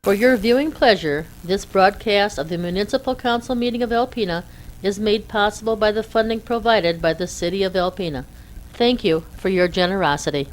For your viewing pleasure, this broadcast of the Municipal Council meeting of Alpena is made possible by the funding provided by the City of Alpena. Thank you for your generosity.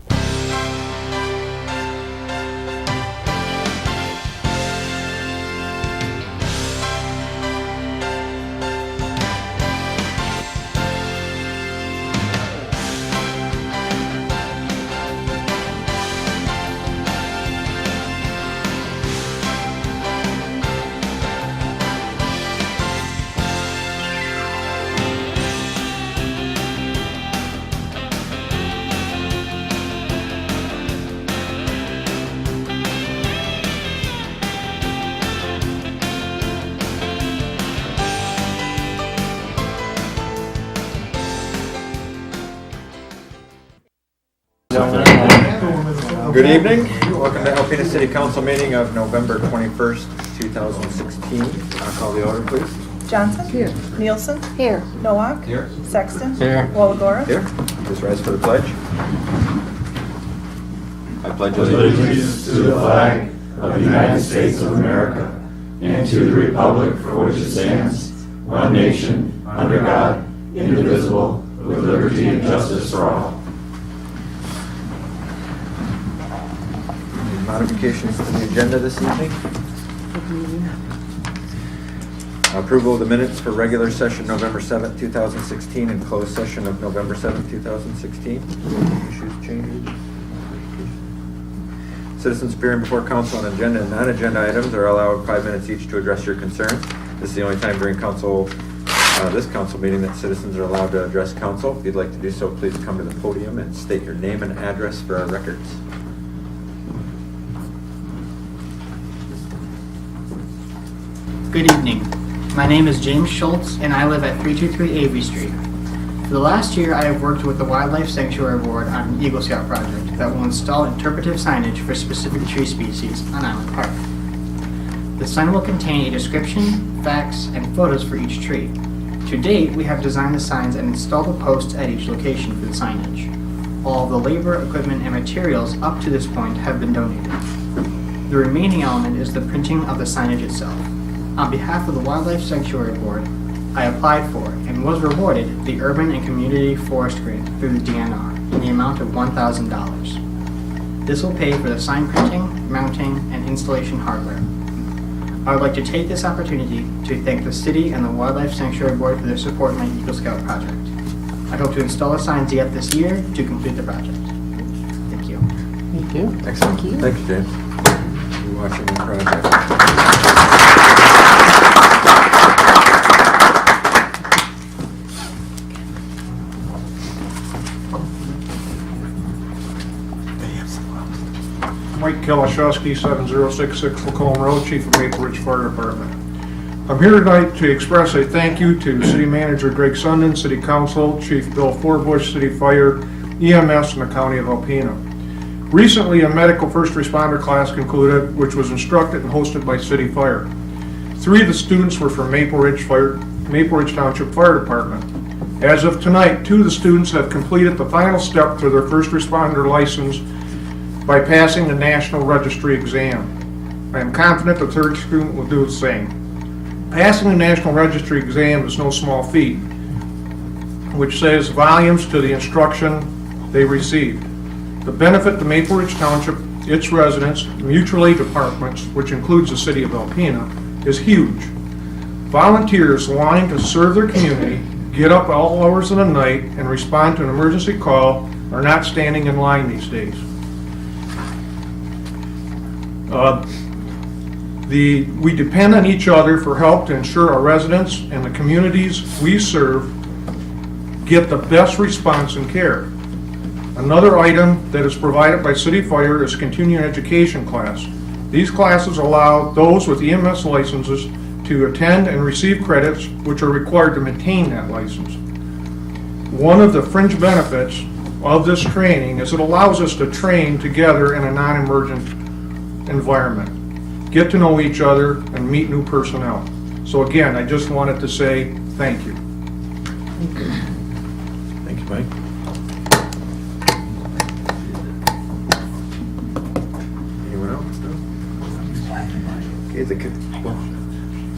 Good evening. Welcome to Alpena City Council meeting of November 21st, 2016. I'll call the order, please. Johnson? Here. Nielsen? Here. Nowak? Here. Sexton? Here. Walagora? Here. Please rise for the pledge. I pledge allegiance to the flag of the United States of America and to the republic for which it stands, one nation, under God, indivisible, with liberty and justice for all. Any modifications to the agenda this evening? Approval of the minutes for regular session November 7th, 2016 and closed session of November 7th, 2016. Issues, changes? Citizens appearing before council on agenda and non-agenda items are allowed 5 minutes each to address your concerns. This is the only time during this council meeting that citizens are allowed to address council. If you'd like to do so, please come to the podium and state your name and address for our records. Good evening. My name is James Schultz and I live at 323 Avery Street. For the last year, I have worked with the Wildlife Sanctuary Board on an Eagle Scout project that will install interpretive signage for specific tree species on Island Park. The sign will contain a description, facts, and photos for each tree. To date, we have designed the signs and installed the posts at each location for the signage. All of the labor, equipment, and materials up to this point have been donated. The remaining element is the printing of the signage itself. On behalf of the Wildlife Sanctuary Board, I applied for and was rewarded the Urban and Community Forest Grant through the DNR in the amount of $1,000. This will pay for the sign printing, mounting, and installation hardware. I would like to take this opportunity to thank the City and the Wildlife Sanctuary Board for their support in my Eagle Scout project. I hope to install the signs yet this year to complete the project. Thank you. Thank you. Excellent. Thank you. Thank you, James. You're watching the project. Mike Kalashowski, 7066 Lacombe Road, Chief of Maple Ridge Fire Department. I'm here tonight to express a thank you to City Manager Greg Sundin, City Council, Chief Bill Forbush, City Fire, EMS, and the County of Alpena. Recently, a medical first responder class concluded, which was instructed and hosted by City Fire. 3 of the students were from Maple Ridge Township Fire Department. As of tonight, 2 of the students have completed the final step to their first responder license by passing the National Registry exam. I am confident the 3rd student will do the same. Passing the National Registry exam is no small feat, which says volumes to the instruction they received. The benefit to Maple Ridge Township, its residents, mutual aid departments, which includes the City of Alpena, is huge. Volunteers wanting to serve their community, get up all hours of the night, and respond to an emergency call are not standing in line these days. We depend on each other for help to ensure our residents and the communities we serve get the best response and care. Another item that is provided by City Fire is continuing education class. These classes allow those with EMS licenses to attend and receive credits which are required to maintain that license. One of the fringe benefits of this training is it allows us to train together in a non-emergent environment, get to know each other, and meet new personnel. So again, I just wanted to say thank you. Thank you, Mike. Anyone else? No? Okay,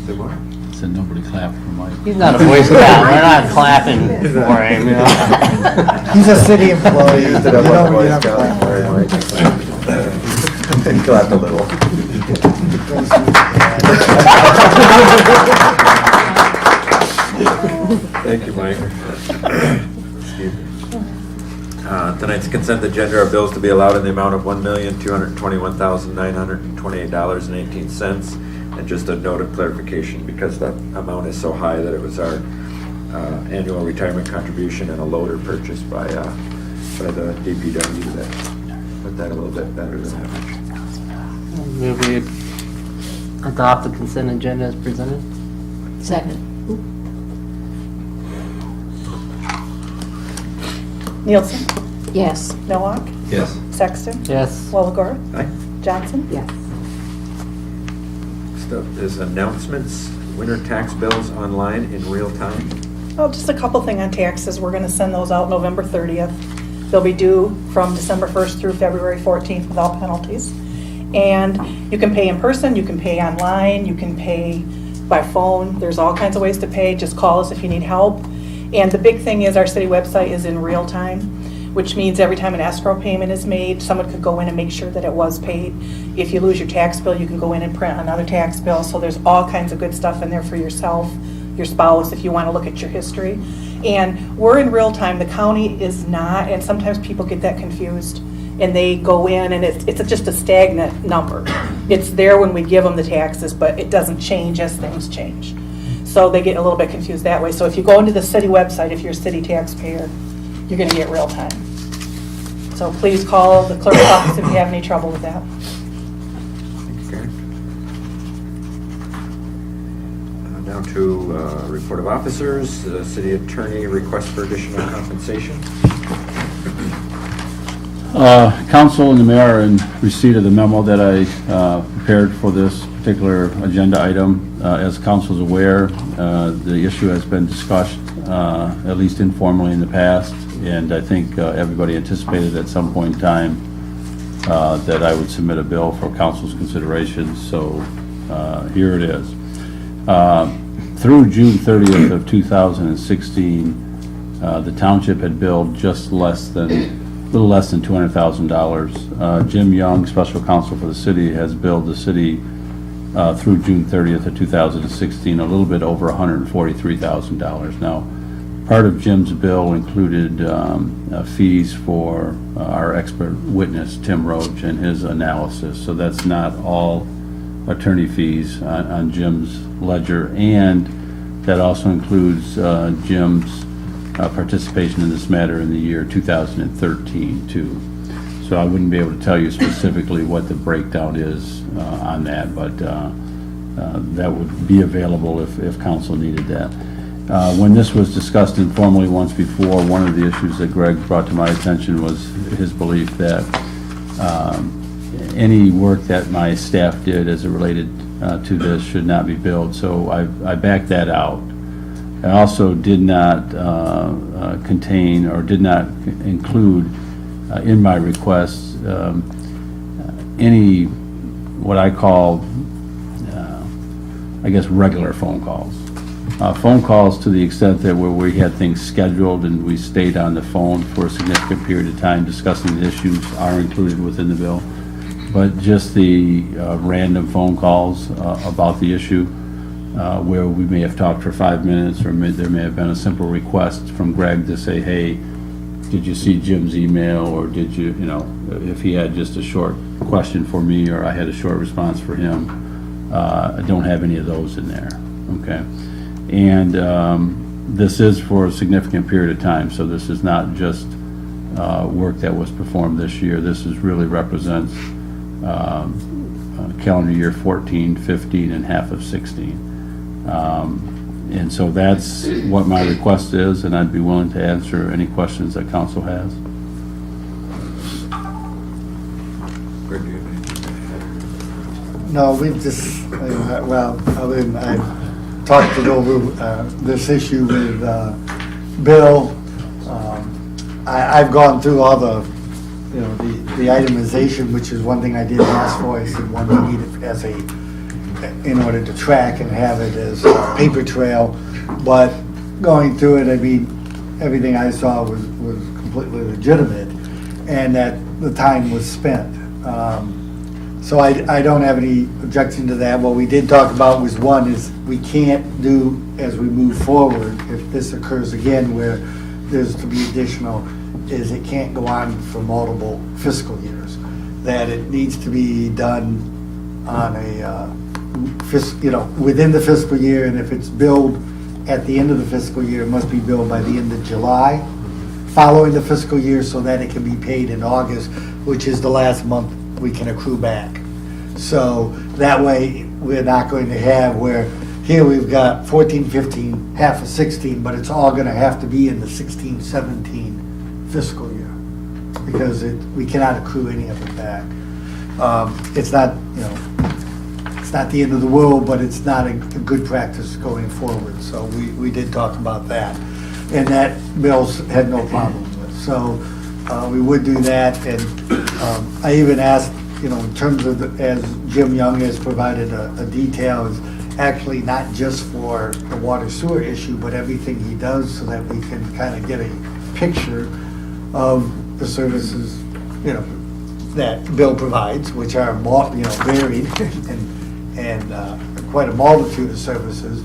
the what? Said nobody clapped for Mike. He's not a Boy Scout. We're not clapping for him, you know. He's a city employee. Used it up on Boy Scout. Sorry, Mike. Clapped a little. Thank you, Mike. Excuse me. Tonight's consent agenda are bills to be allowed in the amount of $1,221,928.18. And just a note of clarification, because that amount is so high that it was our annual retirement contribution and a loader purchased by the DPW that put that a little bit better than average. Move we adopt the consent agenda as presented. Second. Nielsen? Yes. Nowak? Yes. Sexton? Yes. Walagore? Aye. Johnson? Yes. Next up is announcements, winter tax bills online in real time. Oh, just a couple thing on taxes. We're gonna send those out November 30th. They'll be due from December 1st through February 14th without penalties. And you can pay in person, you can pay online, you can pay by phone. There's all kinds of ways to pay. Just call us if you need help. And the big thing is our city website is in real time, which means every time an escrow payment is made, someone could go in and make sure that it was paid. If you lose your tax bill, you can go in and print another tax bill. So there's all kinds of good stuff in there for yourself, your spouse, if you want to look at your history. And we're in real time. The county is not, and sometimes people get that confused. And they go in and it's just a stagnant number. It's there when we give them the taxes, but it doesn't change as things change. So they get a little bit confused that way. So if you go into the city website, if you're a city taxpayer, you're going to get real time. So please call the clerk's office if you have any trouble with that. Thank you, Karen. Now to report of officers, the city attorney request for additional compensation. Council and the mayor are in receipt of the memo that I prepared for this particular agenda item. As council is aware, the issue has been discussed, at least informally in the past, and I think everybody anticipated at some point in time that I would submit a bill for council's consideration, so here it is. Through June 30th of 2016, the township had billed just a little less than $200,000. Jim Young, special counsel for the city, has billed the city through June 30th of 2016 a little bit over $143,000. Now, part of Jim's bill included fees for our expert witness, Tim Roach, and his analysis. So that's not all attorney fees on Jim's ledger, and that also includes Jim's participation in this matter in the year 2013 too. So I wouldn't be able to tell you specifically what the breakdown is on that, but that would be available if council needed that. When this was discussed informally once before, one of the issues that Greg brought to my attention was his belief that any work that my staff did as it related to this should not be billed. So I backed that out. I also did not contain or did not include in my request any what I call, I guess, regular phone calls. Phone calls to the extent that where we had things scheduled and we stayed on the phone for a significant period of time discussing the issues are included within the bill. But just the random phone calls about the issue, where we may have talked for 5 minutes, or there may have been a simple request from Greg to say, hey, did you see Jim's email, or did you, if he had just a short question for me, or I had a short response for him. I don't have any of those in there, okay? And this is for a significant period of time, so this is not just work that was performed this year. This really represents calendar year 14, 15, and half of 16. And so that's what my request is, and I'd be willing to answer any questions that council has. Greg, do you have anything? No, we've just, well, I talked it over, this issue with Bill. I've gone through all the itemization, which is one thing I didn't ask for. I said one we needed as a in order to track and have it as a paper trail. But going through it, I mean, everything I saw was completely legitimate, and that the time was spent. So I don't have any objection to that. What we did talk about was, one, is we can't do, as we move forward, if this occurs again where there's to be additional, is it can't go on for multiple fiscal years. That it needs to be done on a, within the fiscal year, and if it's billed at the end of the fiscal year, it must be billed by the end of July, following the fiscal year, so that it can be paid in August, which is the last month we can accrue back. So that way, we're not going to have where, here we've got 14, 15, half of 16, but it's all gonna have to be in the 16, 17 fiscal year, because we cannot accrue any of it back. It's not, it's not the end of the world, but it's not a good practice going forward. So we did talk about that, and that Bill's had no problem with. So we would do that, and I even asked, in terms of, as Jim Young has provided a detail, is actually not just for the water sewer issue, but everything he does, so that we can kind of get a picture of the services, that Bill provides, which are varied and quite a multitude of services.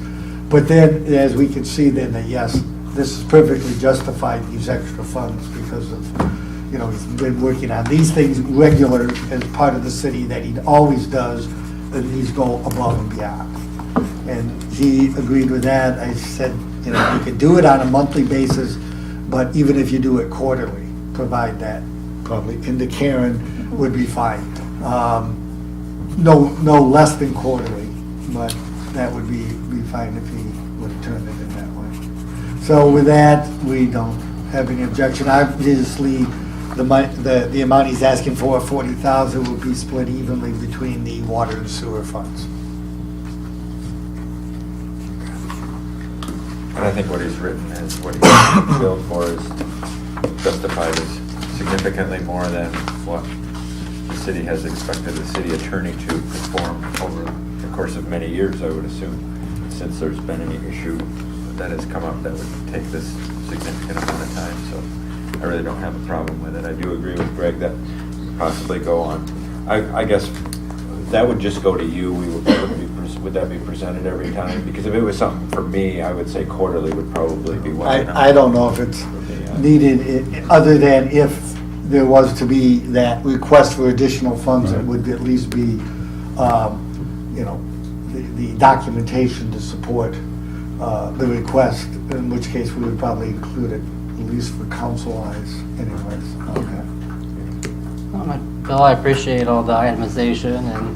But then, as we can see then, that yes, this is perfectly justified, these extra funds, because of, he's been working on these things regular as part of the city that he always does, and he's go above and beyond. And he agreed with that. I said, you could do it on a monthly basis, but even if you do it quarterly, provide that probably into Karen would be fine. No less than quarterly, but that would be fine if he would have turned it in that way. So with that, we don't have any objection. Obviously, the amount he's asking for, 40,000, will be split evenly between the water and sewer funds. And I think what he's written is, what he's billed for is justified as significantly more than what the city has expected the city attorney to perform over the course of many years, I would assume, since there's been any issue that has come up that would take this significant amount of time. So I really don't have a problem with it. I do agree with Greg that possibly go on. I guess that would just go to you. Would that be presented every time? Because if it was something for me, I would say quarterly would probably be what I don't know if it's needed, other than if there was to be that request for additional funds, it would at least be, the documentation to support the request, in which case we would probably include it, at least for council eyes anyways. Okay. Bill, I appreciate all the itemization, and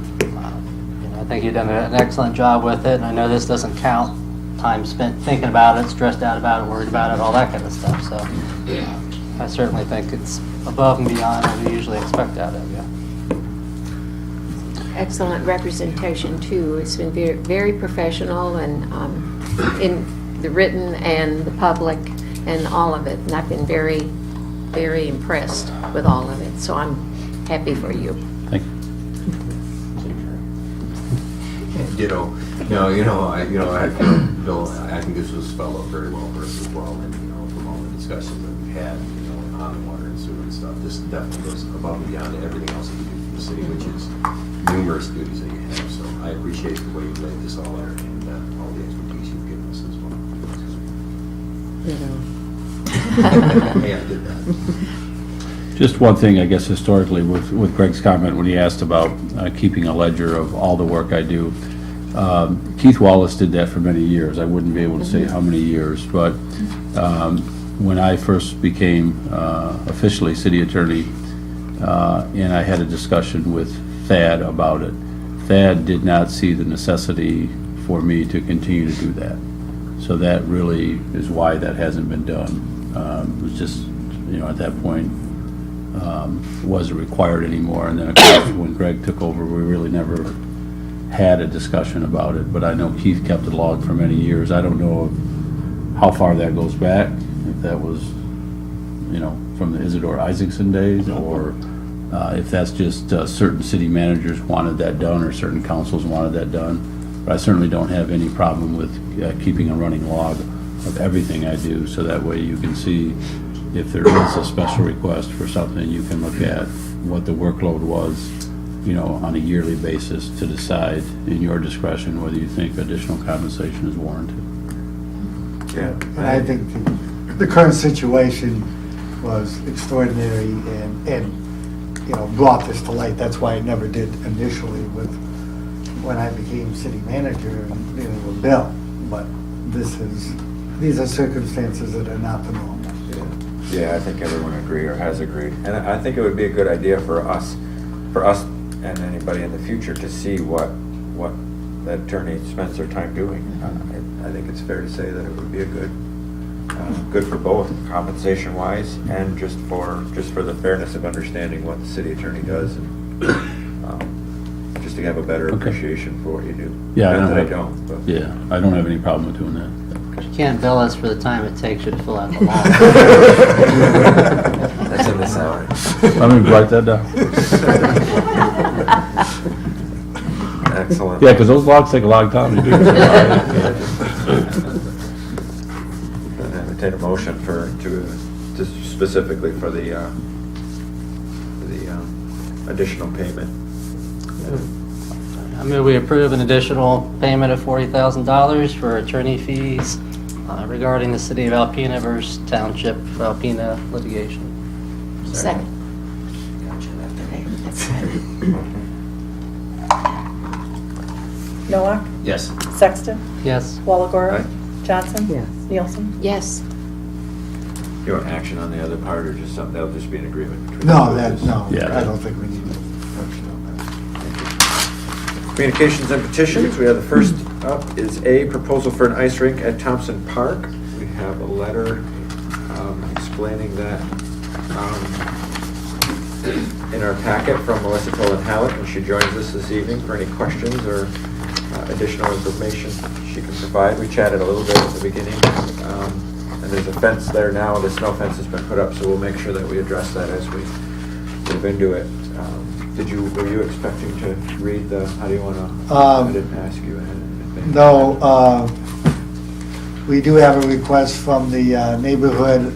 I think you've done an excellent job with it. And I know this doesn't count time spent thinking about it, stressed out about it, worried about it, all that kind of stuff. So I certainly think it's above and beyond what we usually expect out of you. Excellent representation too. It's been very, very professional, and in the written and the public and all of it. And I've been very, very impressed with all of it. So I'm happy for you. Thank you. Ditto. I feel Bill, I think this was spelled out very well for us as well, and from all the discussions that we've had, on the water and sewer and stuff, this definitely goes above and beyond everything else that we do for the city, which is numerous duties that you have. So I appreciate the way you laid this all out and all the expertise you've given us as well. Hey, I did that. Just one thing, I guess, historically, with Greg's comment when he asked about keeping a ledger of all the work I do. Keith Wallace did that for many years. I wouldn't be able to say how many years, but when I first became officially city attorney, and I had a discussion with Thad about it, Thad did not see the necessity for me to continue to do that. So that really is why that hasn't been done. It was just, at that point, wasn't required anymore. And then, of course, when Greg took over, we really never had a discussion about it. But I know Keith kept it log for many years. I don't know how far that goes back, if that was, from the Isidore Isaacson days, or If that's just certain city managers wanted that done or certain councils wanted that done. But I certainly don't have any problem with keeping a running log of everything I do, so that way you can see if there is a special request for something, you can look at what the workload was, on a yearly basis to decide in your discretion whether you think additional compensation is warranted. Yeah. And I think the current situation was extraordinary and brought this to light. That's why I never did initially when I became city manager and dealing with Bill. But these are circumstances that are not the norm. Yeah, I think everyone agreed or has agreed. And I think it would be a good idea for us and anybody in the future to see what the attorney spends their time doing. I think it's fair to say that it would be a good for both compensation wise and just for the fairness of understanding what the city attorney does and just to have a better appreciation for what you do. Yeah, Not that I don't. But. Yeah, I don't have any problem with doing that. You can't bill us for the time it takes you to fill out the law. That's in the salary. Let me write that down. Excellent. Yeah, because those logs take a long time to do. Entertain a motion to specifically for the additional payment. I move we approve an additional payment of $40,000 for attorney fees regarding the City of Alpena versus Township of Alpena litigation. Second. Nowak? Yes. Sexton? Yes. Walagora? Aye. Johnson? Yes. Nielsen? Yes. You want action on the other part or just something, that'll just be an agreement between No, the two of us? Yeah. I don't think we need to touch on that. Communications and petitions, we have the first up is a proposal for an ice rink at Thompson Park. We have a letter explaining that in our packet from Melissa Tolan-Hallett, and she joins us this evening for any questions or additional information she can provide. We chatted a little bit at the beginning, and there's a fence there now. The snow fence has been put up, so we'll make sure that we address that as we move into it. Were you expecting to read how do you want to, I didn't ask you ahead in advance. No, we do have a request from the neighborhood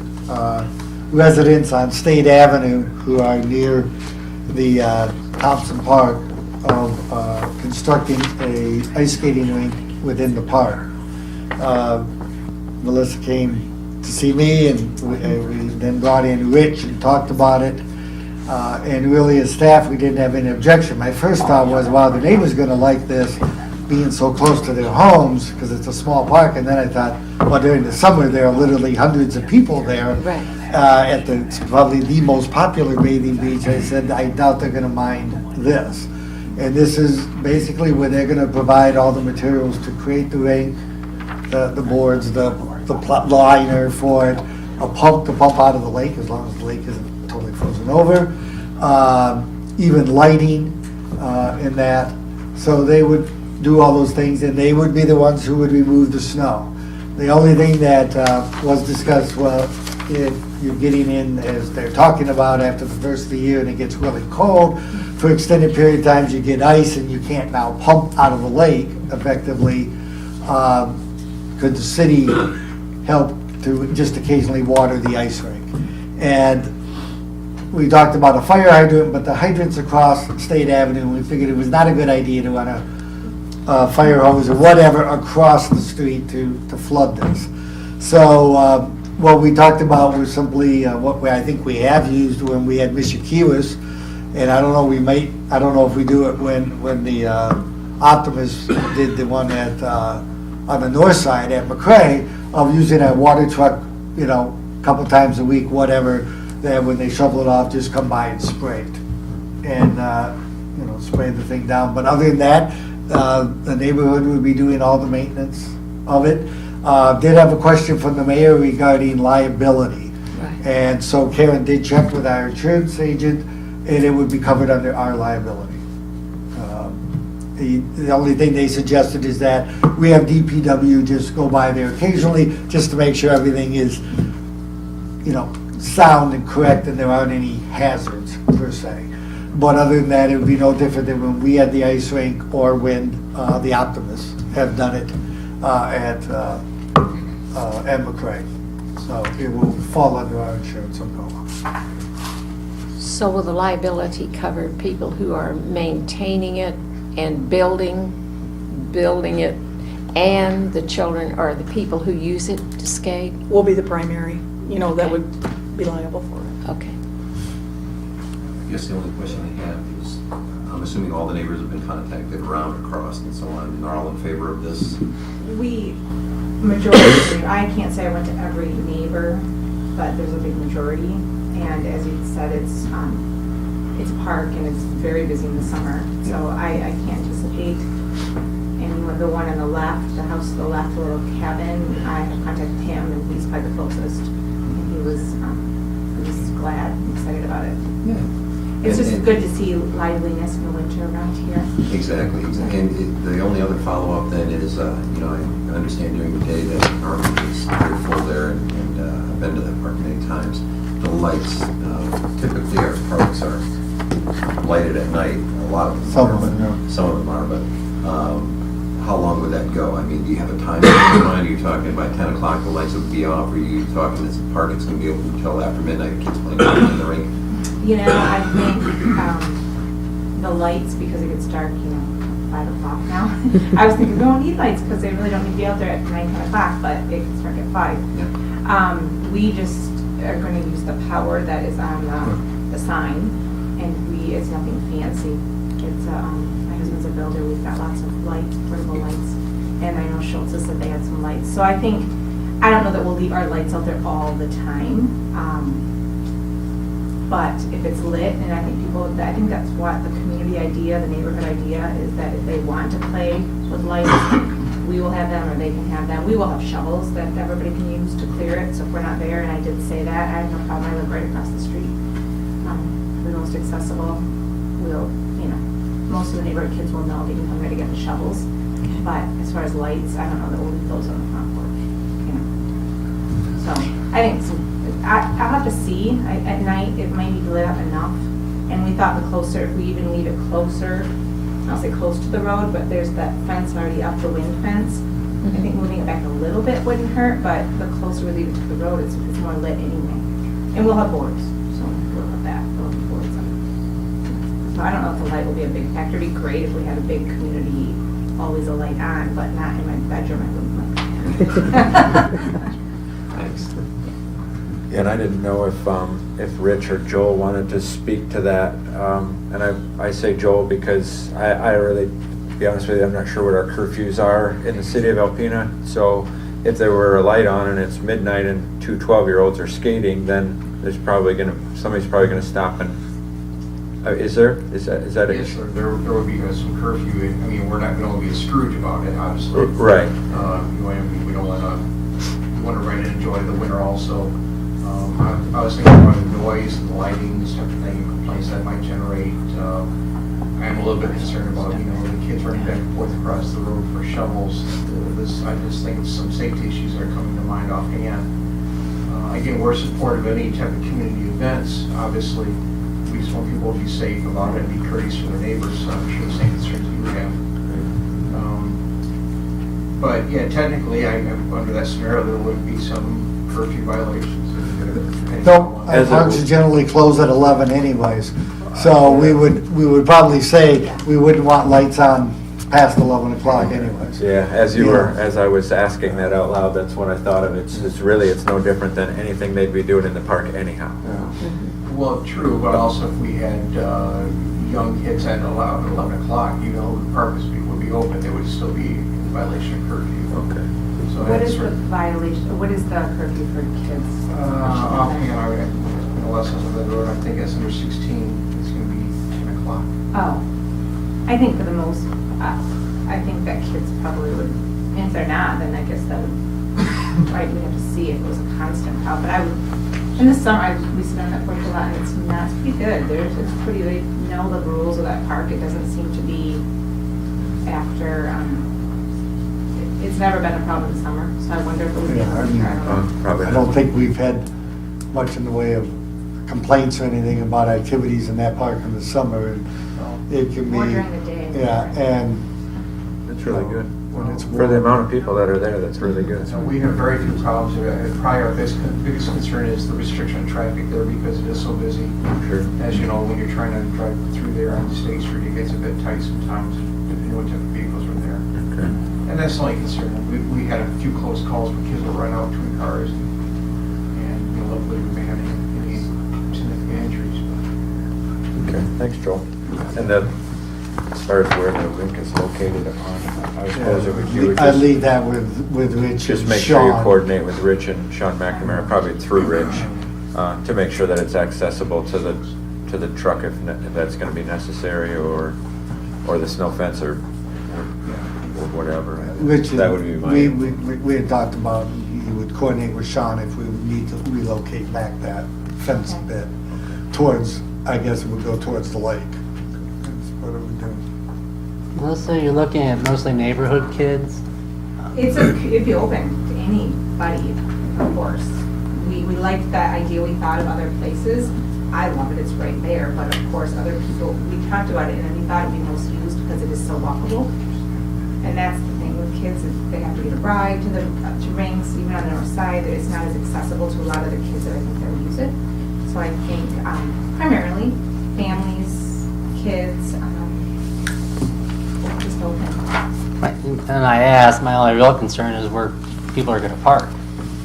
residents on State Avenue who are near the Thompson Park of constructing a ice skating rink within the park. Melissa came to see me and we then brought in Rich and talked about it. And really as staff, we didn't have any objection. My first thought was, wow, the neighbor's gonna like this being so close to their homes because it's a small park. And then I thought, well, during the summer, there are literally hundreds of people there. Right. At probably the most popular bathing beach. I said, I doubt they're gonna mind this. And this is basically where they're gonna provide all the materials to create the rink, the boards, the liner for it, a pump to pump out of the lake as long as the lake isn't totally frozen over, even lighting in that. So they would do all those things and they would be the ones who would remove the snow. The only thing that was discussed, well, you're getting in, as they're talking about, after the first of the year and it gets really cold, for extended period of times you get ice and you can't now pump out of the lake effectively. Could the city help to just occasionally water the ice rink? And we talked about a fire hydrant, but the hydrants across State Avenue, we figured it was not a good idea to run a fire hose or whatever across the street to flood this. So what we talked about was simply what I think we have used when we had Mishikiwas, and I don't know if we do it when the Optimus did the one at on the north side at McCray, of using a water truck, a couple times a week, whatever, that when they shovel it off, just come by and spray it. And, spray the thing down. But other than that, the neighborhood would be doing all the maintenance of it. Did have a question from the mayor regarding liability. Right. And so Karen did check with our insurance agent, and it would be covered under our liability. The only thing they suggested is that we have DPW just go by there occasionally, just to make sure everything is, sound and correct and there aren't any hazards per se. But other than that, it would be no different than when we had the ice rink or when the Optimists have done it at McCray. So it will fall under our insurance umbrella. So will the liability cover people who are maintaining it and building it, and the children or the people who use it to skate? We'll be the primary, that would be liable for it. Okay. I guess the only question I have is, I'm assuming all the neighbors have been contacted around, across, and so on, and are all in favor of this? Majority, I can't say I went to every neighbor, but there's a big majority. And as you said, it's a park and it's very busy in the summer. So I can't anticipate anyone. The one on the left, the house to the left, the little cabin, I have contacted him and he's probably the closest. And he was glad and excited about it. Yeah. It's just good to see liveliness in the winter around here. Exactly. And the only other follow-up then is, I understand during the day that our rink is very full there, and I've been to that park many times. The lights, typically our parks are lighted at night. A lot of them Some are, of them, but some of them are. But how long would that go? I mean, do you have a time in mind? Are you talking by 10 o'clock the lights would be off? Or are you talking this park it's going to be open until after midnight? Kids playing in the rink. I think the lights, because it gets dark, 5 o'clock now. I was thinking we don't need lights because they really don't need to be out there at 9, 10 o'clock, but it can start at 5. Yeah. We just are going to use the power that is on the sign, and it's nothing fancy. It's my husband's a builder. We've got lots of lights, portable lights, and I know Schultz said they had some lights. So I don't know that we'll leave our lights out there all the time. But if it's lit, and I think that's what the community idea, the neighborhood idea is, that if they want to play with lights, we will have them or they can have them. We will have shovels that everybody can use to clear it, so if we're not there, and I did say that, I have no problem, I live right across the street. The most accessible, most of the neighborhood kids will know they can come here to get the shovels. But as far as lights, I don't know that we'll leave those on the front porch. So I think I'll have to see. At night, it might be lit up enough. And we thought if we even leave it closer, I'll say close to the road, but there's that fence already up, the wind fence. I think moving it back a little bit wouldn't hurt, but the closer we leave it to the road, it's more lit anyway. And we'll have boards, so we'll have that. We'll have boards on it. So I don't know if the light will be a big factor. It'd be great if we had a big community, always a light on, but not in my bedroom. I wouldn't like that. Thanks. Yeah, and I didn't know if Rich or Joel wanted to speak to that. And I say Joel because I really, to be honest with you, I'm not sure what our curfews are in the city of Alpena. So if there were a light on and it's midnight and 2 12-year-olds are skating, then somebody's probably gonna stop and, is that a? Yes, sir. There would be some curfew. I mean, we're not going to be a Scrooge about it, obviously. Right. We don't want to ride and enjoy the winter also. I was thinking about the noise and the lighting, this type of thing, complaints that might generate. I'm a little bit concerned about, the kids running back and forth across the road for shovels. I just think some safety issues are coming to mind offhand. Again, we're supportive of any type of community events. Obviously, we just want people to be safe about it and be courteous to their neighbors. So I'm sure the same concerns you have. But yeah, technically, under that scenario, there would be some curfew violations. No, our parks are generally closed at 11 anyways. So we would probably say we wouldn't want lights on past 11 o'clock anyways. Yeah, as I was asking that out loud, that's what I thought of. It's no different than anything they'd be doing in the park anyhow. Well, true, but also if we had young kids at 11 o'clock, the park would be open, they would still be in violation of curfew. Okay. So What is the violation, what is the curfew for kids? Offhand, lessons on the road, I think it's under 16, it's going to be 10 o'clock. Oh, I think for the most, I think that kids probably would, and if they're not, then I guess that would, right, we have to see if it was a constant problem. But I would, in the summer, we sit on that porch a lot, and it's pretty good. It's pretty, they know the rules of that park. It doesn't seem to be after, it's never been a problem in the summer, so I wonder if it would be. Yeah, I mean, Probably I not. don't think we've had much in the way of complaints or anything about activities in that park in the summer. And it can be. More during the day. Yeah, and It's really good. when it's For the warm. amount of people that are there, that's really good. So we have very few problems. Probably our biggest concern is the restriction of traffic there because it is so busy. Sure. As you know, when you're trying to drive through there on State Street, it gets a bit tight sometimes, depending on what type of vehicles are there. Okay. And that's the only concern. We had a few close calls where kids will run out between cars and luckily we may have any significant injuries. Okay, thanks, Joel. And then, as far as where the rink is located upon, I suppose it would, you would I just, leave that with Rich just and make sure you Sean. coordinate with Rich and Sean McNamara, probably through Rich, to make sure that it's accessible to the truck if that's gonna be necessary, or the snow fence, or whatever. Rich, That would be my. we had talked about, he would coordinate with Sean if we need to relocate back that fence a bit towards, I guess it would go towards the lake. That's what it would do. Melissa, you're looking at mostly neighborhood kids? It'd be open to anybody, of course. We liked that idea, we thought of other places. I love it, it's right there, but of course, other people, we talked about it and we thought it'd be most used because it is so walkable. And that's the thing with kids, if they have to get a ride to Rinks, even on the north side, it's not as accessible to a lot of the kids that I think that would use it. So I think primarily families, kids, just open. And I asked, my only real concern is where people are gonna park.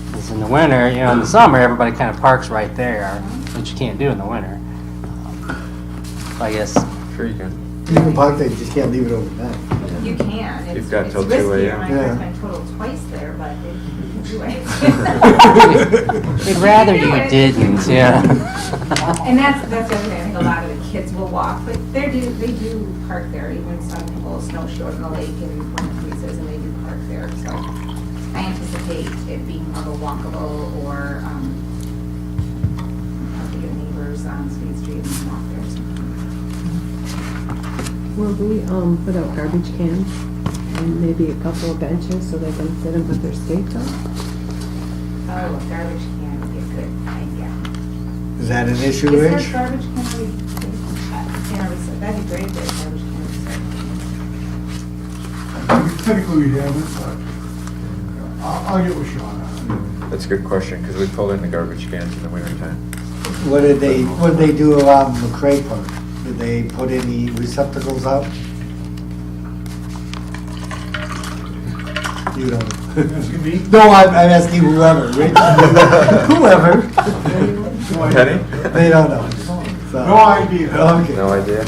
Because in the winter, in the summer, everybody kind of parks right there, which you can't do in the winter. So I guess, Sure you can. You can park there, you just can't leave it overnight. You can. It's- You've got it's till 2 risky. a.m. My Yeah. car's been totaled twice there, but you can do it. we'd rather can do you it. didn't, yeah. And that's the other thing, I think a lot of the kids will walk, but they do park there, even some people snowshoe in the lake and when it freezes, and they do park there, so I anticipate it being more of a walkable or, have to get neighbors on State Street and walk there. Will we put out garbage cans and maybe a couple of benches so they can sit and put their skates on? Oh, a garbage can would be a good idea. Is that an issue, Is there Rich? garbage can that'd be great if there's garbage can. Technically, we haven't, but I'll get with Sean on it. That's a good question, because we pull in the garbage cans in the wintertime. What did they do around McCray Park? Did they put any receptacles up? You don't. Asking me? No, I'm asking whoever, Rich. Whoever. Penny? They don't know. So- No idea. Okay. No idea?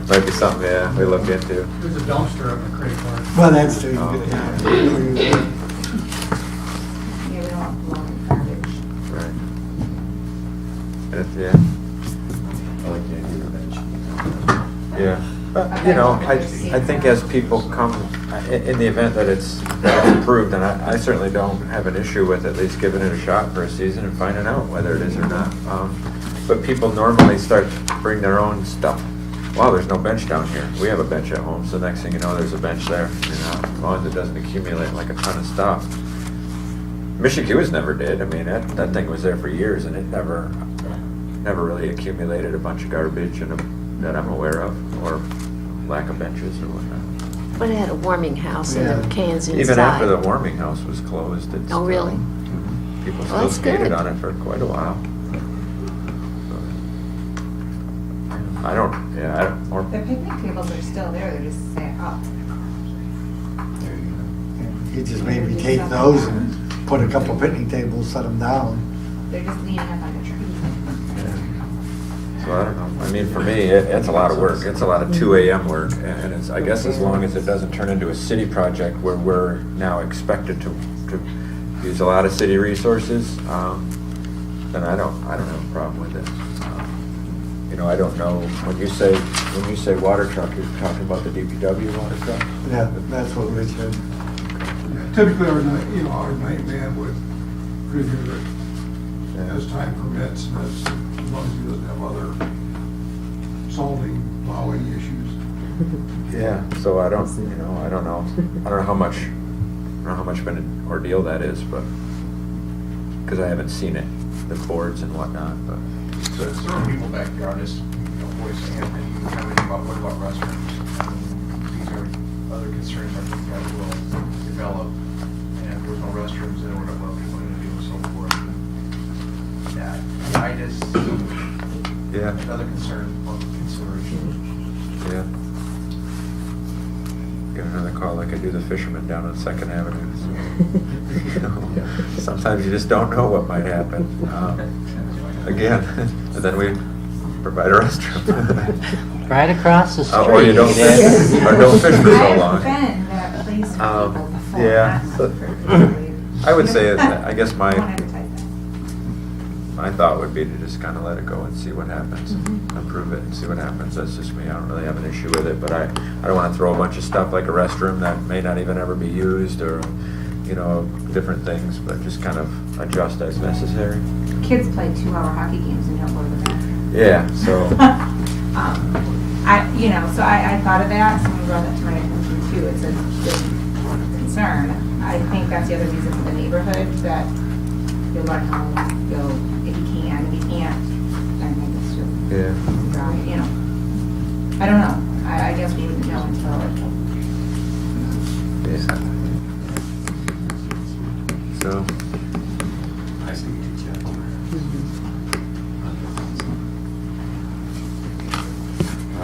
Might be something, yeah, we look into. There's a dumpster up in Craig Park. Well, that's true. Oh. Yeah, we don't want blowing garbage. Right. And it's, yeah. I like the idea of that. Yeah, but, I think as people come, in the event that it's approved, and I certainly don't have an issue with at least giving it a shot for a season and finding out whether it is or not. But people normally start to bring their own stuff. Wow, there's no bench down here. We have a bench at home, so next thing you know, there's a bench there, as long as it doesn't accumulate like a ton of stuff. Michigan never did. I mean, that thing was there for years, and it never really accumulated a bunch of garbage that I'm aware of, or lack of benches or whatnot. But it had a warming house and Yeah. the cans inside. Even after the warming house was closed, it's Oh, really? People Well, still that's skated good. on it for quite a while. I don't, or, The picnic tables are still there, they're just set up. You just maybe take those and put a couple picnic tables, set them down. They're just leaning up on the tree. so I don't know. I mean, for me, it's a lot of work. It's a lot of 2 a.m. work, and it's, I guess as long as it doesn't turn into a city project where we're now expected to use a lot of city resources, then I don't have a problem with it. I don't know, when you say water truck, you're talking about the DPW water truck? Yeah, that's what Rich said. Typically, our night man would review it as time permits, and as long as he doesn't have other salting, plowing issues. Yeah, so I don't know how much of an ordeal that is, but, because I haven't seen it, the boards and whatnot, but. So several people back there are just, voicing and commenting about what about restrooms. These are other concerns I think that will develop, and if there's no restrooms, then what are people going to do and so forth. I just, another concern or consideration. Yeah. Get another call like I do the fishermen down on 2nd Avenue. So, sometimes you just don't know what might happen. Again, and then we provide a restroom. Right across the street. Or you don't fish, or don't fish for so I've long. been that place for people before. Yeah. not for- I would say, I guess Won't my advertise that. thought would be to just kind of let it go and see what happens, improve it and see what happens. That's just me. I don't really have an issue with it, but I don't want to throw a bunch of stuff like a restroom that may not even ever be used, or, different things, but just kind of adjust as necessary. Kids play 2-hour hockey games and don't go to the bathroom. Yeah, so, I thought of that, someone brought that to my attention too, it's a good concern. I think that's the other reason for the neighborhood, that you'll let home, go if you can, if you can't, I think it's just yeah. dry, I don't know, I guess we wouldn't know until Yeah. So, Nice to meet you, Jeff. I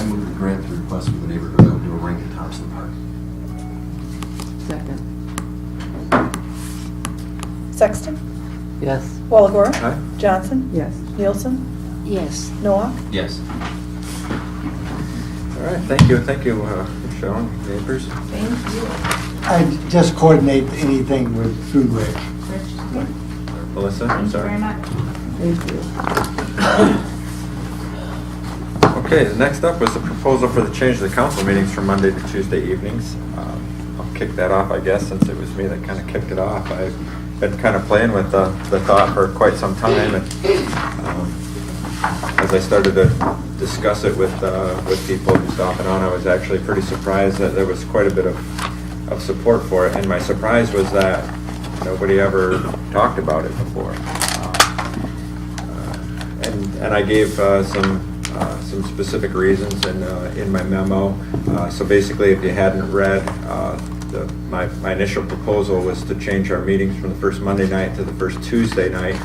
move to grant the request from the neighborhood to do a rink at Thompson Park. Second. Sexton, Yes. Walagora, Aye. Johnson, Yes. Nielsen, Yes. Noah. Yes. all right, thank you, Sean, neighbors. Thank you. I just coordinate anything through Rick. Rich, Melissa, I'm thank you sorry. very much. Thank you. Okay, the next up was the proposal for the change of the council meetings from Monday to Tuesday evenings. I'll kick that off, I guess, since it was me that kind of kicked it off. I've been kind of playing with the thought for quite some time, and as I started to discuss it with people just off and on, I was actually pretty surprised that there was quite a bit of support for it, and my surprise was that nobody ever talked about it before. And I gave some specific reasons in my memo. So basically, if you hadn't read, my initial proposal was to change our meetings from the first Monday night to the first Tuesday night,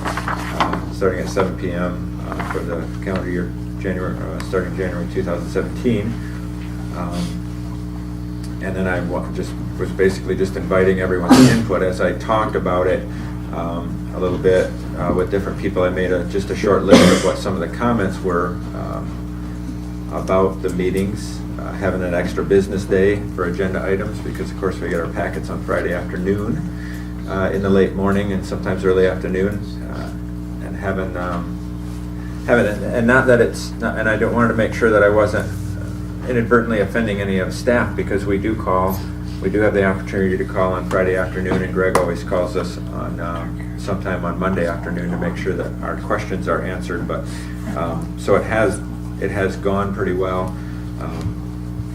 starting at 7 p.m. For the calendar year starting January 2017. And then I was basically just inviting everyone's input as I talked about it a little bit with different people. I made just a short list of what some of the comments were about the meetings, having an extra business day for agenda items, because of course we get our packets on Friday afternoon in the late morning and sometimes early afternoon, and having and not that it's not, and I don't want to make sure that I wasn't inadvertently offending any of staff, because we do have the opportunity to call on Friday afternoon, and Greg always calls us on sometime on Monday afternoon to make sure that our questions are answered. But so it has gone pretty well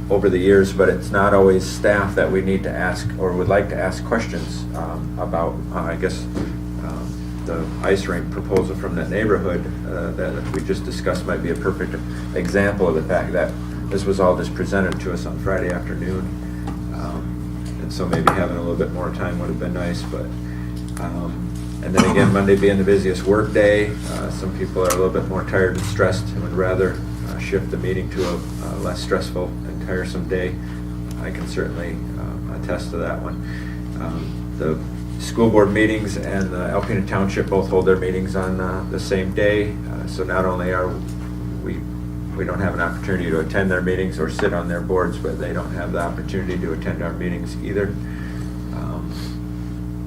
over the years, but it's not always staff that we need to ask or would like to ask questions about. I guess the ice rink proposal from that neighborhood that we just discussed might be a perfect example of the fact that this was all just presented to us on Friday afternoon, and so maybe having a little bit more time would have been nice. But and then again, Monday being the busiest work day, some people are a little bit more tired and stressed and would rather shift the meeting to a less stressful and tiresome day. I can certainly attest to that one. The school board meetings and the Alpena Township both hold their meetings on the same day, so not only are we don't have an opportunity to attend their meetings or sit on their boards, but they don't have the opportunity to attend our meetings either.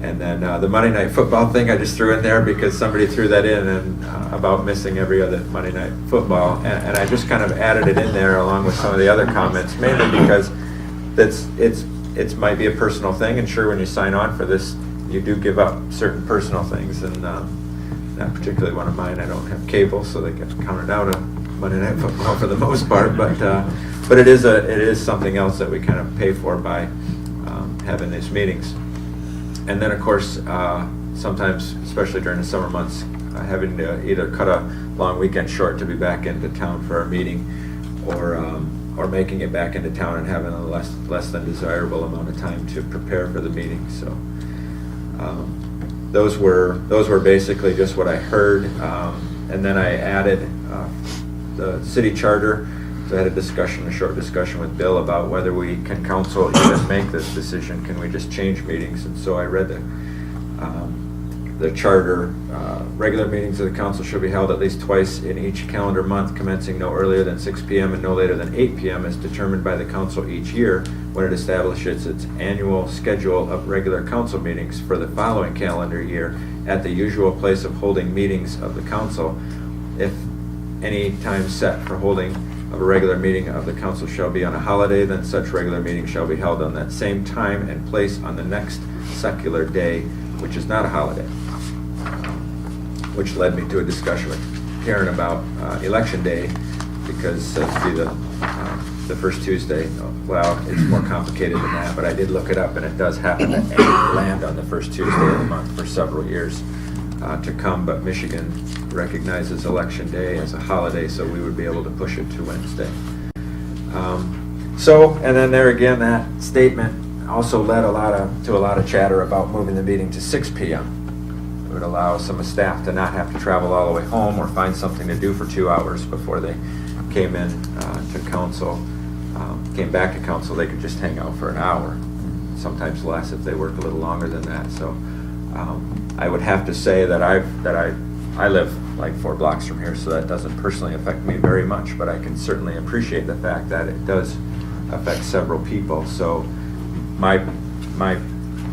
And then the Monday night football thing I just threw in there because somebody threw that in and about missing every other Monday night football, and I just kind of added it in there along with some of the other comments, mainly because it might be a personal thing, and sure, when you sign on for this, you do give up certain personal things, and not particularly one of mine. I don't have cable, so they get counted out of Monday Night Football for the most part, but it is something else that we kind of pay for by having these meetings. And then of course, sometimes, especially during the summer months, having to either cut a long weekend short to be back into town for our meeting, or making it back into town and having a less than desirable amount of time to prepare for the meeting. So those were basically just what I heard. And then I added the city charter. So I had a short discussion with Bill about whether we can council even make this decision. Can we just change meetings? And so I read the charter. Regular meetings of the council shall be held at least twice in each calendar month, commencing no earlier than 6 p.m. and no later than 8 p.m. as determined by the council each year when it establishes its annual schedule of regular council meetings for the following calendar year at the usual place of holding meetings of the council. If any time set for holding of a regular meeting of the council shall be on a holiday, then such regular meeting shall be held on that same time and place on the next secular day, which is not a holiday. Which led me to a discussion with Karen about election day, because to be the first Tuesday. Well, it's more complicated than that, but I did look it up, and it does happen to land on the first Tuesday of the month for several years to come. But Michigan recognizes election day as a holiday, so we would be able to push it to Wednesday. And then there again, that statement also led to a lot of chatter about moving the meeting to 6 p.m. It would allow some staff to not have to travel all the way home or find something to do for 2 hours before they came in to council. Came back to council, they could just hang out for an hour, sometimes less if they work a little longer than that. So I would have to say that I live like 4 blocks from here, so that doesn't personally affect me very much, but I can certainly appreciate the fact that it does affect several people. So my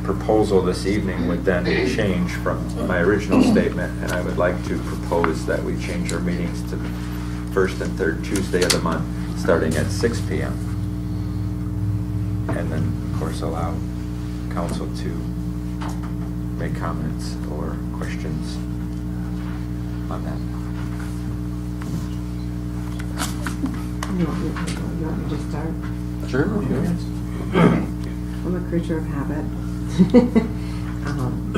proposal this evening would then change from my original statement, and I would like to propose that we change our meetings to the first and third Tuesday of the month, starting at 6 p.m. And then, of course, allow council to make comments or questions on that. You want me to start? Sure. Okay. I'm a creature of habit.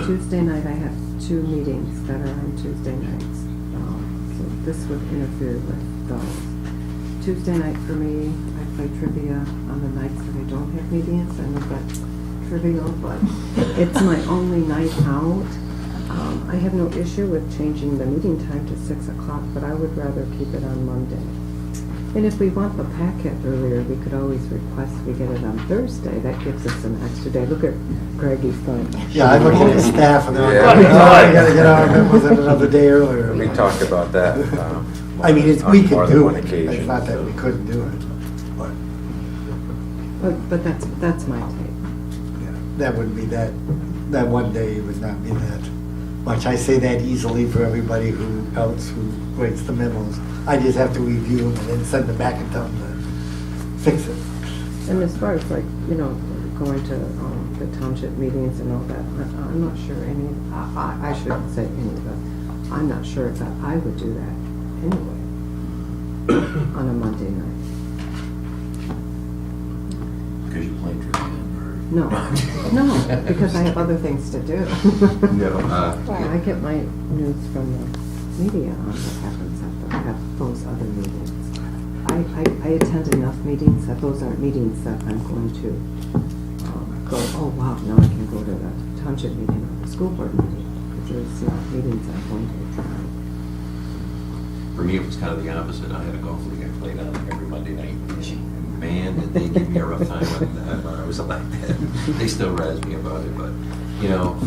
Tuesday night, I have 2 meetings that are on Tuesday nights. So this would interfere with those. Tuesday night for me, I play trivia on the nights that I don't have meetings. I know that's trivial, but it's my only night out. I have no issue with changing the meeting time to 6 o'clock, but I would rather keep it on Monday. And if we want the packet earlier, we could always request we get it on Thursday. That gives us an extra day. Look at Greggy's phone. Yeah, I look at the staff and they're Yeah. like, oh, I gotta get our memos in another day earlier. We talked about that. I mean, we on could more than do one it. occasion, It's not that so. we couldn't do it, but But that's my take. yeah, that wouldn't be that one day would not be that much. I say that easily for everybody else who writes the memos. I just have to review them and then send them back and tell them to fix it. And as far as like, going to the township meetings and all that, I'm not sure I shouldn't say any, but I'm not sure that I would do that anyway on a Monday night. Because you play trivia. No, because I have other things to do. No. I get my news from the media on what happens at those other meetings. I attend enough meetings that those aren't meetings that I'm going to go, oh wow, now I can go to the township meeting or the school board meeting. Because there's not meetings I'm going to try. For me, it was kind of the opposite. I had a golf league I played on every Monday night. And man, did they give me a rough time when I was elected. They still razz me about it. But,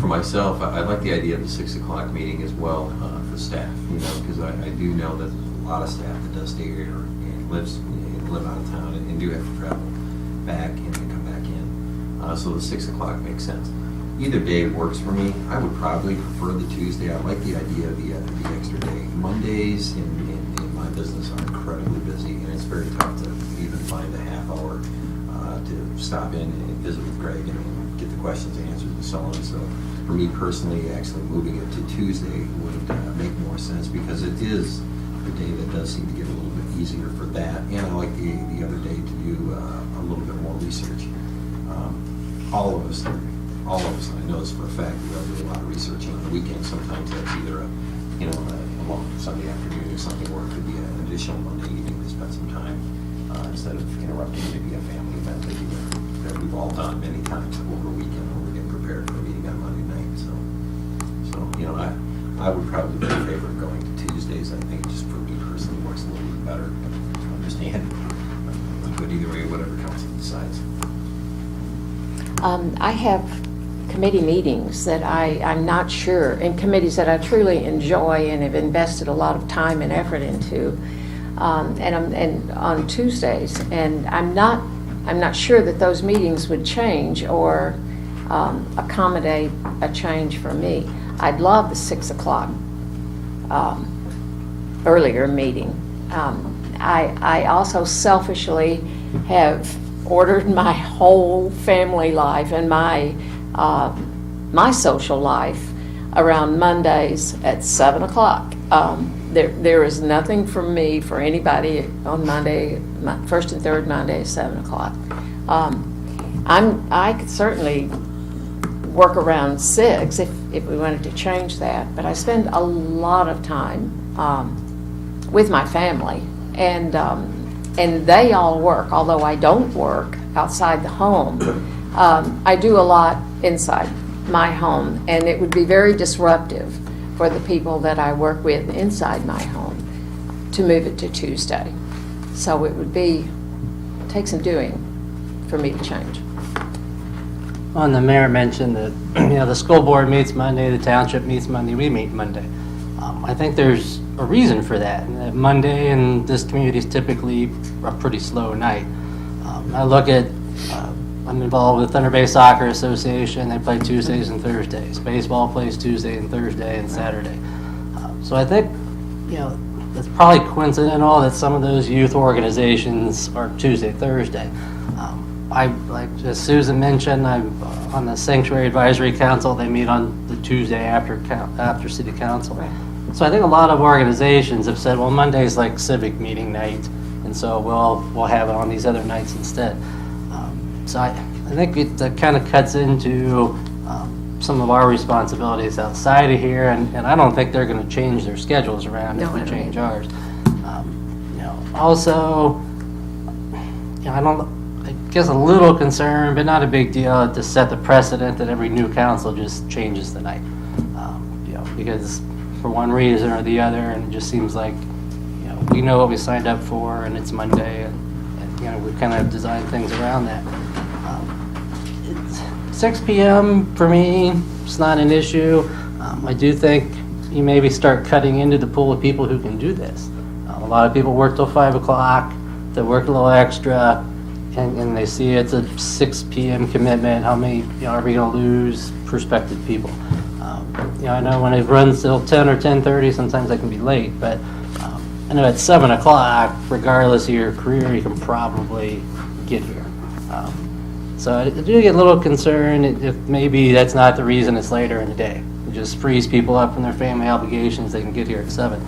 for myself, I like the idea of the 6 o'clock meeting as well for staff, because I do know that there's a lot of staff that does stay here and live out of town and do have to travel back and come back in. So the 6 o'clock makes sense. Either day works for me. I would probably prefer the Tuesday. I like the idea of the extra day. Mondays in my business are incredibly busy, and it's very tough to even find a half hour to stop in and visit with Greg and get the questions answered and so on. So for me personally, actually moving it to Tuesday would make more sense, because it is a day that does seem to get a little bit easier for that. And I like the other day to do a little bit more research. All of us, I know this for a fact, we all do a lot of research on the weekend. Sometimes that's either a Well, Sunday afternoon or something, or it could be an additional Monday evening to spend some time, instead of interrupting maybe a family event that we've all done many times over a weekend when we're getting prepared for a meeting on Monday night. So I would probably be in favor of going to Tuesdays. I think just for me personally works a little bit better to understand. But either way, whatever council decides. I have committee meetings that I'm not sure, and committees that I truly enjoy and have invested a lot of time and effort into, and on Tuesdays, and I'm not sure that those meetings would change or accommodate a change for me. I'd love the 6 o'clock earlier meeting. I also selfishly have ordered my whole family life and my social life around Mondays at 7 o'clock. There is nothing for me, for anybody on Monday, first and third Monday at 7 o'clock. I could certainly work around 6 if we wanted to change that, but I spend a lot of time with my family, and they all work, although I don't work outside the home. I do a lot inside my home, and it would be very disruptive for the people that I work with inside my home to move it to Tuesday. So it would take some doing for me to change. Well, and the mayor mentioned that, the school board meets Monday, the township meets Monday, we meet Monday. I think there's a reason for that. And that Monday in this community is typically a pretty slow night. I look at, I'm involved with Thunder Bay Soccer Association. They play Tuesdays and Thursdays. Baseball plays Tuesday and Thursday and Saturday. So I think, it's probably coincidental that some of those youth organizations are Tuesday, Thursday. Like as Susan mentioned, I'm on the Sanctuary Advisory Council. They meet on the Tuesday after City Council. Right. So I think a lot of organizations have said, well, Monday's like civic meeting night, and so we'll have it on these other nights instead. So I think it kind of cuts into some of our responsibilities outside of here, and I don't think they're going to change their schedules around if we change ours. Also, I guess a little concerned, but not a big deal, to set the precedent that every new council just changes the night. Because for one reason or the other, and it just seems like, we know what we signed up for, and it's Monday, and we kind of designed things around that. 6 p.m. for me, it's not an issue. I do think you maybe start cutting into the pool of people who can do this. A lot of people work till 5 o'clock, they work a little extra, and they see it's a 6 p.m. commitment. How many are we going to lose prospective people? I know when it runs till 10 or 10:30, sometimes I can be late, but I know at 7 o'clock, regardless of your career, you can probably get here. So I do get a little concerned if maybe that's not the reason it's later in the day. It just frees people up from their family obligations. They can get here at 7.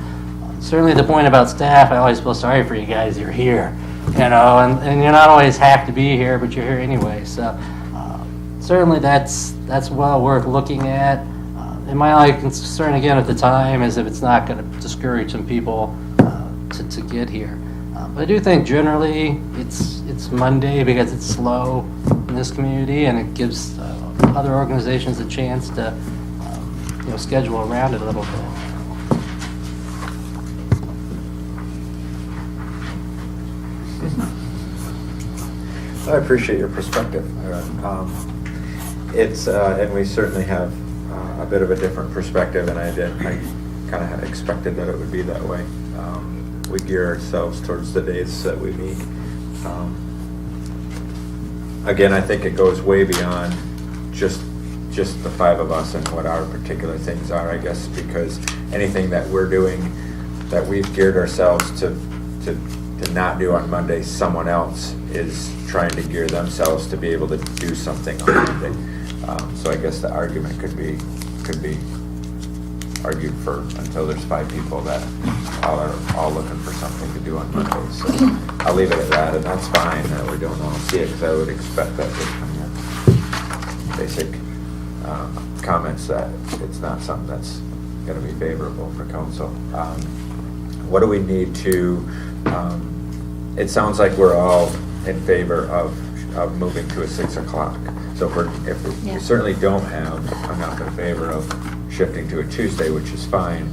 Certainly the point about staff, I always feel sorry for you guys. You're here, and you're not always have to be here, but you're here anyway. So certainly that's well worth looking at. And my only concern again at the time is if it's not going to discourage some people to get here. But I do think generally it's Monday because it's slow in this community, and it gives other organizations a chance to schedule around it a little bit. I appreciate your perspective. And we certainly have a bit of a different perspective, and I kind of had expected that it would be that way. We gear ourselves towards the days that we meet. Again, I think it goes way beyond just the 5 of us and what our particular things are, I guess, because anything that we're doing that we've geared ourselves to not do on Monday, someone else is trying to gear themselves to be able to do something on Monday. So I guess the argument could be argued for until there's 5 people that are all looking for something to do on Monday. So I'll leave it at that, and that's fine that we don't all see it, because I would expect that from your basic comments that it's not something that's going to be favorable for council. What do we need to, it sounds like we're all in favor of moving to a 6 o'clock. So if we certainly don't have enough in favor of shifting to a Tuesday, which is fine,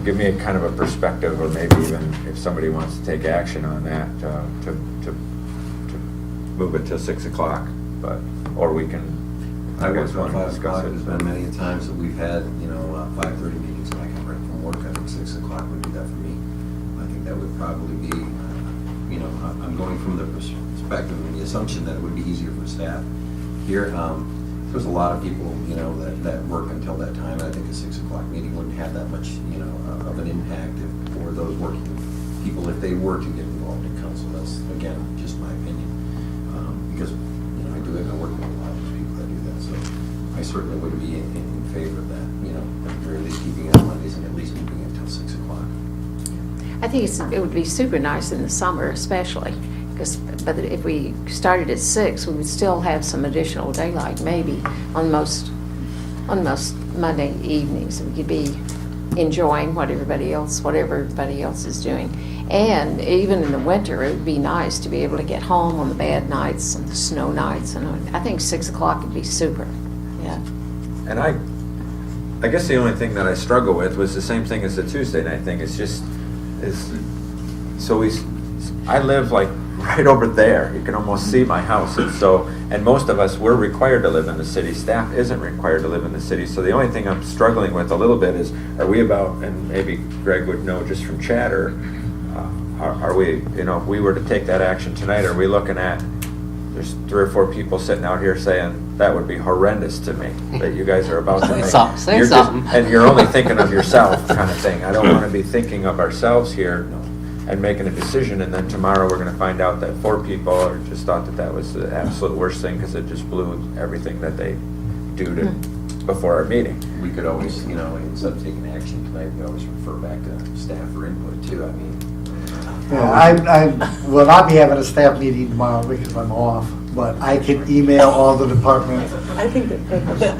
give me a kind of a perspective, or maybe even if somebody wants to take action on that, to move it to 6 o'clock, or we can. I work guess from want to 5 discuss o'clock. it. There's been many times that we've had, 5:30 meetings when I come right from work. I think 6 o'clock would do that for me. I think that would probably be, I'm going from the perspective and the assumption that it would be easier for staff here. There's a lot of people, that work until that time. And I think a 6 o'clock meeting wouldn't have that much, of an impact for those working people if they were to get involved in council. That's, again, just my opinion. Because, I do it, I work with a lot of those people that do that. So I certainly would be in favor of that, at the very least keeping it on Mondays and at least moving it until 6 o'clock. I think it would be super nice in the summer especially, but if we started at 6, we would still have some additional daylight maybe on most Monday evenings. We could be enjoying whatever everybody else is doing. And even in the winter, it would be nice to be able to get home on the bad nights and the snow nights. And I think 6 o'clock would be super, yeah. And I guess the only thing that I struggle with was the same thing as the Tuesday night thing. I live like right over there. You can almost see my house. And most of us, we're required to live in the city. Staff isn't required to live in the city. So the only thing I'm struggling with a little bit is, are we about, and maybe Greg would know just from chatter, are we, if we were to take that action tonight, are we looking at, there's 3 or 4 people sitting out here saying, that would be horrendous to me, that you guys are about to make. Say something. And you're only thinking of yourself kind of thing. I don't want to be thinking of ourselves here and making a decision, and then tomorrow we're going to find out that 4 people just thought that was the absolute worst thing because it just blew everything that they do before our meeting. We could always, instead of taking action tonight, we always refer back to staff for input too. I mean, I will not be having a staff meeting tomorrow because I'm off, but I can email all the departments. I think that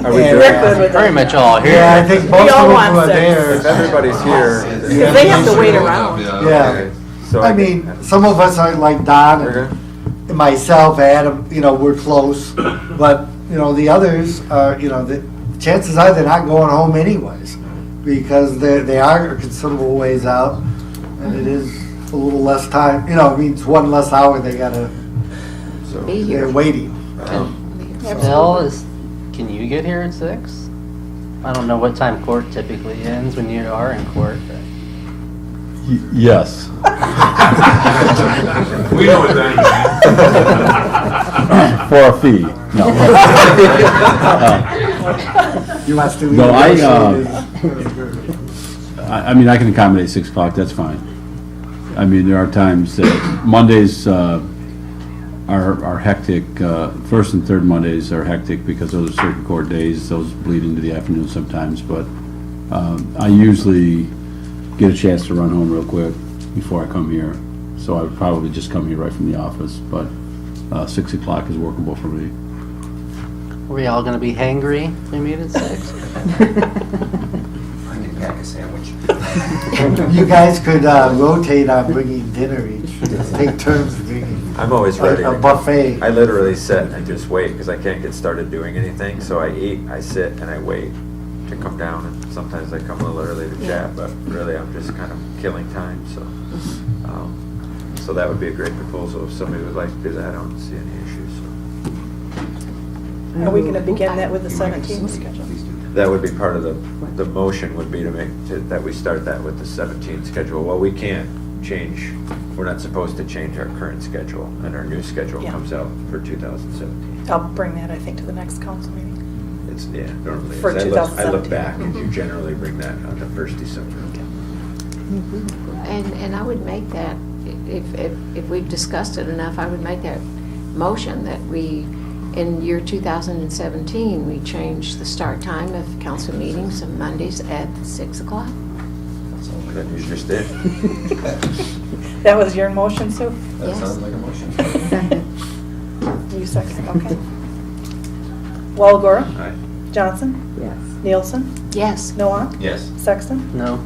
Are we And, doing good with Pretty it. much all here. Yeah, I think most all of them want are six. there. If everybody's here. Because they have to wait around. Yeah. Okay, so I mean, some of us are like Don and myself, Adam, we're close, but, the others are, the chances are they're not going home anyways, because they are a considerable ways out, and it is a little less time, it means one less hour they gotta, Be they're here. waiting. Bill, can you get here at 6? I don't know what time court typically ends when you are in court. But. Yes. We know what that For a fee, no. You must do. No, I mean, I can accommodate 6 o'clock, that's fine. I mean, there are times that Mondays are hectic. First and third Mondays are hectic because those are certain court days. Those bleed into the afternoon sometimes, but I usually get a chance to run home real quick before I come here. So I would probably just come here right from the office, but 6 o'clock is workable for me. Are we all going to be hangry? We meet at 6. I can pack a sandwich. You guys could rotate on bringing dinner each, take turns bringing. I'm always ready. A buffet. I literally sit and just wait because I can't get started doing anything. So I eat, I sit, and I wait to come down. And sometimes I come a little early to chat, but really I'm just kind of killing time. So that would be a great proposal if somebody would like to do that. I don't see any issues. So. Are we gonna begin that with the 17th schedule? That would be part of the motion would be that we start that with the 17th schedule. Well, we can't change, we're not supposed to change our current schedule, and our new schedule comes out for 2017. I'll bring that, I think, to the next council meeting. It's, normally. For I look 2017. back and you generally bring that on the 1st December. And I would make that, if we've discussed it enough, I would make that motion that we, in year 2017, we change the start time of council meetings on Mondays at 6 o'clock. That you just did. That was your motion, Sue? That Yes. sounds like a motion. You second, okay. Walagora? Aye. Johnson? Yes. Nielsen? Yes. Noah? Yes. Sexton? No.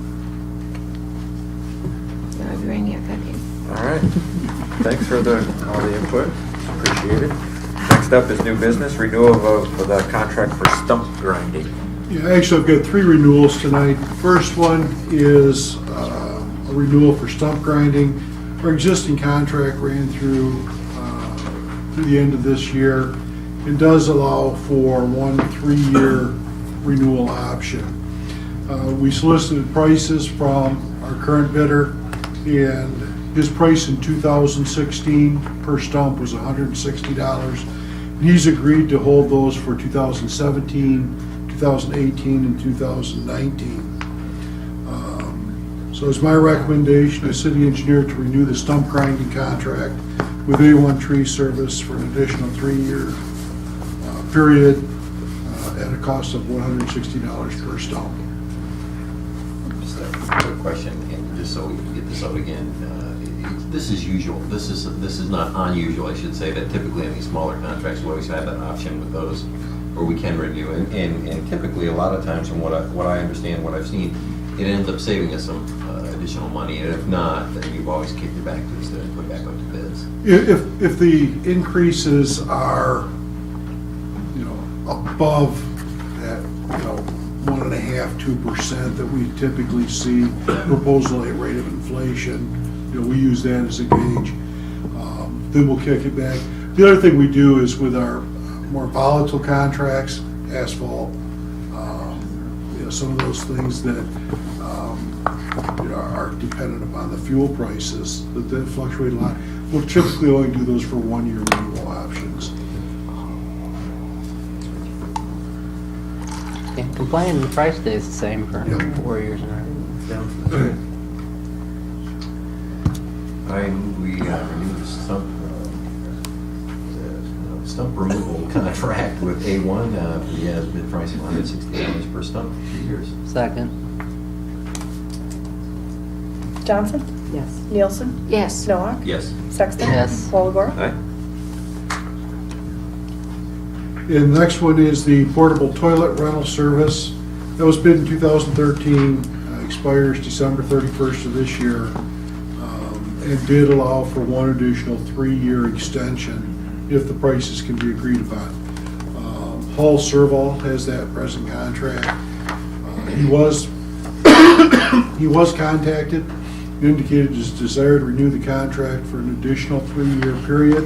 You're agreeing your cooking. All right. Thanks for all the input. Appreciate it. Next up is new business, renewal of the contract for stump grinding. Yeah, actually, I've got 3 renewals tonight. First one is a renewal for stump grinding. Our existing contract ran through the end of this year. It does allow for 1 3-year renewal option. We solicited prices from our current bidder, and his price in 2016 per stump was $160. And he's agreed to hold those for 2017, 2018, and 2019. So it's my recommendation as city engineer to renew the stump grinding contract with A1 Tree Service for an additional 3-year period at a cost of $160 per stump. Just a quick question, and just so we can get this out again, this is usual. This is not unusual, I should say, that typically in these smaller contracts, we always have that option with those where we can renew. And typically, a lot of times, from what I understand, what I've seen, it ends up saving us some additional money. And if not, then you've always kicked it back to us to put back up to bids. If the increases are, above that, 1.5%, 2% that we typically see, proposal rate of inflation, we use that as a gauge, then we'll kick it back. The other thing we do is with our more volatile contracts, asphalt, some of those things that are dependent upon the fuel prices that fluctuate a lot. We'll typically only do those for 1-year renewal options. Can't complain, the price stays the same for 4 years in a row. I move we renew the stump removal contract with A1 for the as-bid price of $160 per stump for 3 years. Second. Johnson? Yes. Nielsen? Yes. Noah? Yes. Sexton? Yes. Walagora? Aye. And the next one is the portable toilet rental service. That was bid in 2013, expires December 31st of this year, and did allow for 1 additional 3-year extension if the prices can be agreed upon. Hall Serval has that present contract. He was contacted, indicated his desire to renew the contract for an additional 3-year period.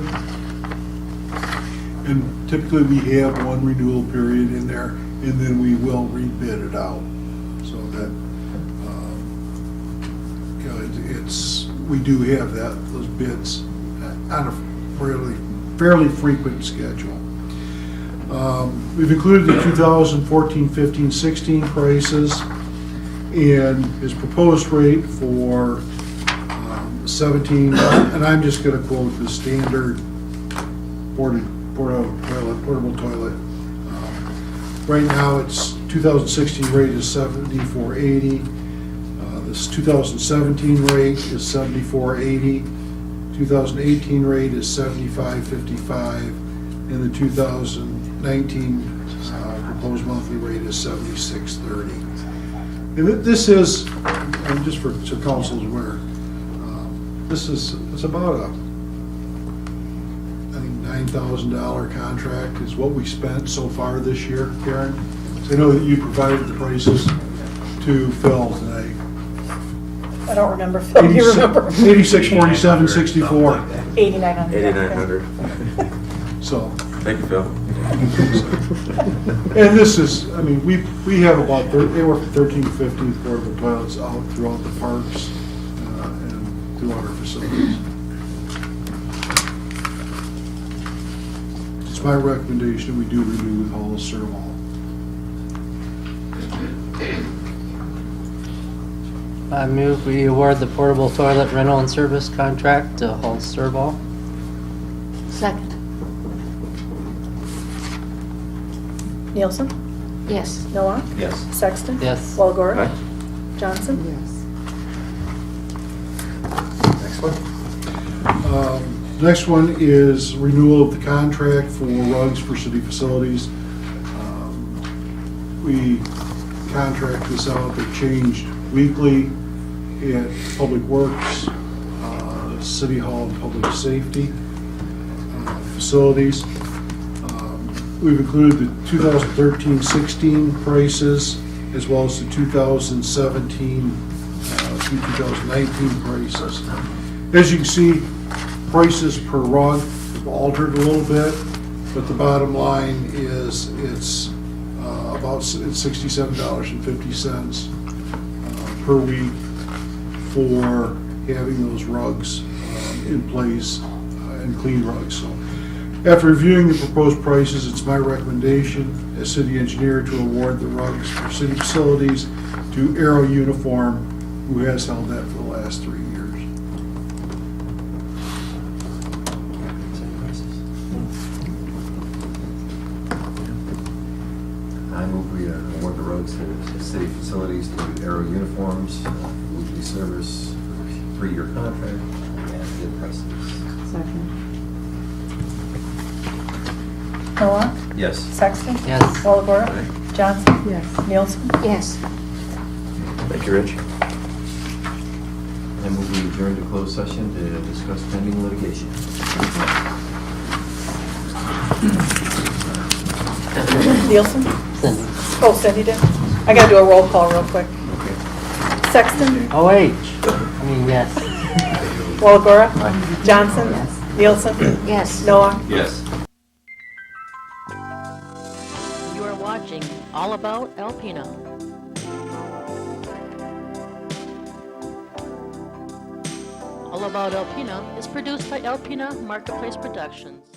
And typically we have 1 renewal period in there, and then we will rebid it out. So that, we do have those bids on a fairly frequent schedule. We've included the 2014, 15, 16 prices, and his proposed rate for 17, and I'm just going to quote the standard portable toilet. Right now, its 2016 rate is $74.80. This 2017 rate is $74.80. 2018 rate is $75.55, and the 2019 proposed monthly rate is $76.30. And this is, and just so council's aware, it's about a $9,000 contract is what we spent so far this year, Karen. So I know that you provided the prices to Phil tonight. I don't remember, Phil, do you remember? 86, 47, 64. 8,900. 8,900. So, Thank you, Phil. and this is, we have about, anywhere from 13 to 15 portable toilets out throughout the parks and throughout our facilities. It's my recommendation we do renew with Hall Serval. I move we award the portable toilet rental and service contract to Hall Serval. Second. Nielsen? Yes. Noah? Yes. Sexton? Yes. Walagora? Aye. Johnson? Yes. Next one. Next one is renewal of the contract for rugs for city facilities. we contract this out. They're changed weekly at Public Works, City Hall, and Public Safety facilities. We've included the 2013-16 prices as well as the 2017 through 2019 prices. As you can see, prices per rug have altered a little bit, but the bottom line is it's about $67.50 per week for having those rugs in place and clean rugs. So after reviewing the proposed prices, it's my recommendation as city engineer to award the rugs for city facilities to Aero Uniform, who has held that for the last 3 years. I move we award the rugs to city facilities to Aero Uniforms, weekly service, 3-year contract, at bid prices. Second. Noah? Yes. Sexton? Yes. Walagora? Aye. Johnson? Yes. Nielsen? Yes. Thank you, Rich. I move we adjourn to closed session to discuss pending litigation. Nielsen? Cindy. Oh, Cindy did? I gotta do a roll call real quick. Sexton? OH. Yes. Walagora? Johnson? Yes. Nielsen? Yes. Noah? Yes. You are watching All About Alpena. All About Alpena is produced by Alpena Marketplace Productions.